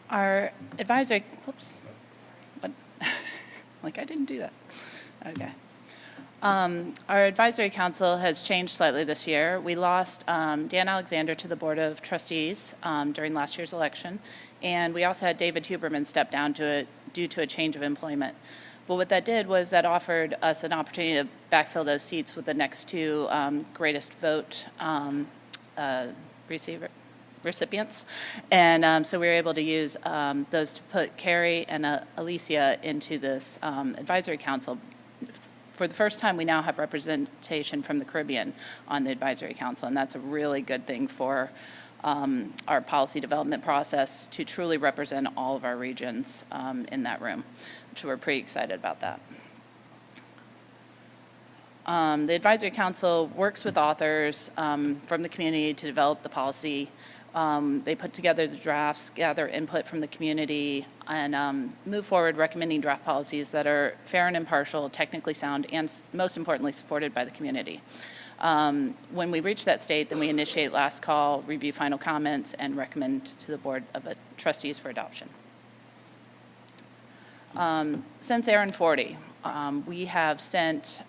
Our advisory, whoops, what? Like I didn't do that. Okay. Our advisory council has changed slightly this year. We lost Dan Alexander to the Board of Trustees during last year's election, and we also had David Huberman step down due to a change of employment. But what that did was that offered us an opportunity to backfill those seats with the next two greatest vote recipients. And so we were able to use those to put Carrie and Alicia into this advisory council. For the first time, we now have representation from the Caribbean on the advisory council, and that's a really good thing for our policy development process to truly represent all of our regions in that room, which we're pretty excited about that. The advisory council works with authors from the community to develop the policy. They put together the drafts, gather input from the community, and move forward recommending draft policies that are fair and impartial, technically sound, and most importantly, supported by the community. When we reach that state, then we initiate last call, review final comments, and recommend to the Board of Trustees for adoption. Since ARIN 40, we have sent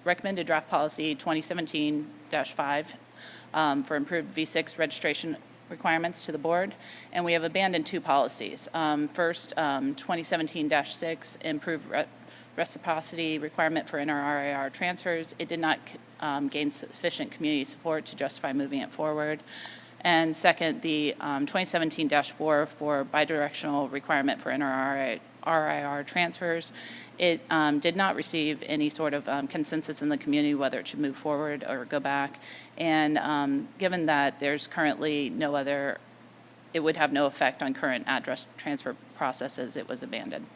recommended draft policy 2017-5 for improved V6 registration requirements to the board, and we have abandoned two policies. First, 2017-6, improved reciprocity requirement for NRRIR transfers. It did not gain sufficient community support to justify moving it forward. And second, the 2017-4 for bidirectional requirement for NRRIR transfers. It did not receive any sort of consensus in the community whether it should move forward or go back. And given that there's currently no other, it would have no effect on current address transfer processes, it was abandoned.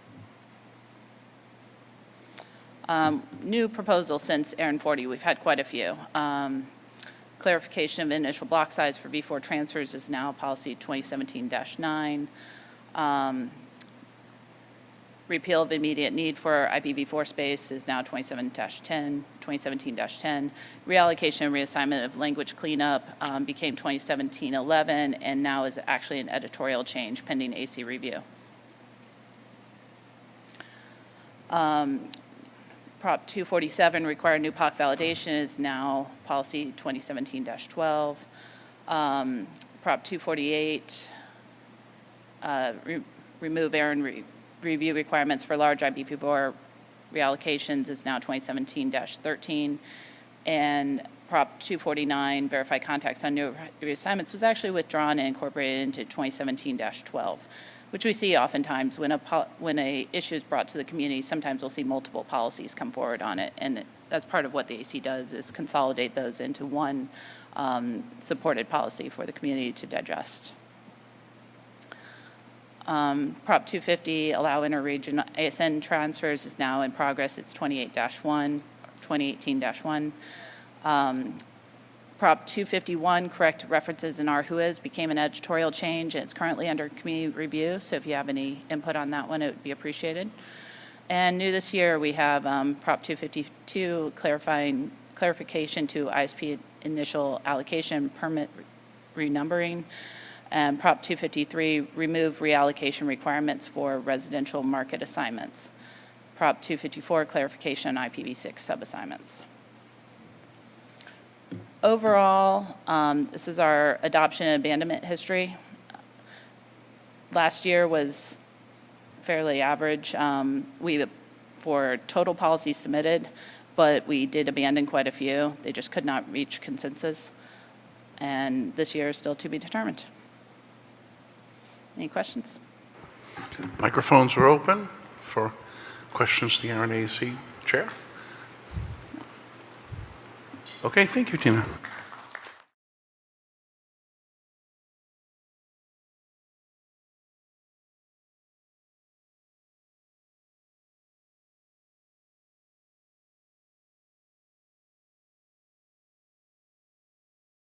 New proposals since ARIN 40, we've had quite a few. Clarification of initial block size for V4 transfers is now policy 2017-9. Repeal of immediate need for IPv4 space is now 2017-10. Reallocation and reassignment of language cleanup became 2017-11 and now is actually an editorial change pending AC review. Prop 247, require new POC validation, is now policy 2017-12. Prop 248, remove ARIN review requirements for large IPv4 reallocations, is now 2017-13. And Prop 249, verify contacts on new reassignments, was actually withdrawn and incorporated into 2017-12. Which we see oftentimes when a issue is brought to the community. Sometimes we'll see multiple policies come forward on it, and that's part of what the AC does, is consolidate those into one supported policy for the community to digest. Prop 250, allow interregional ASN transfers, is now in progress. It's 2018-1. Prop 251, correct references in RWHIS, became an editorial change, and it's currently under community review, so if you have any input on that one, it would be appreciated. And new this year, we have Prop 252, clarification to ISP initial allocation permit renumbering, and Prop 253, remove reallocation requirements for residential market assignments. Prop 254, clarification on IPv6 subassignments. Overall, this is our adoption and abandonment history. Last year was fairly average for total policies submitted, but we did abandon quite a few. They just could not reach consensus. And this year is still to be determined. Any questions? Microphones are open for questions to the ARIN AC chair. Okay, thank you, Tina.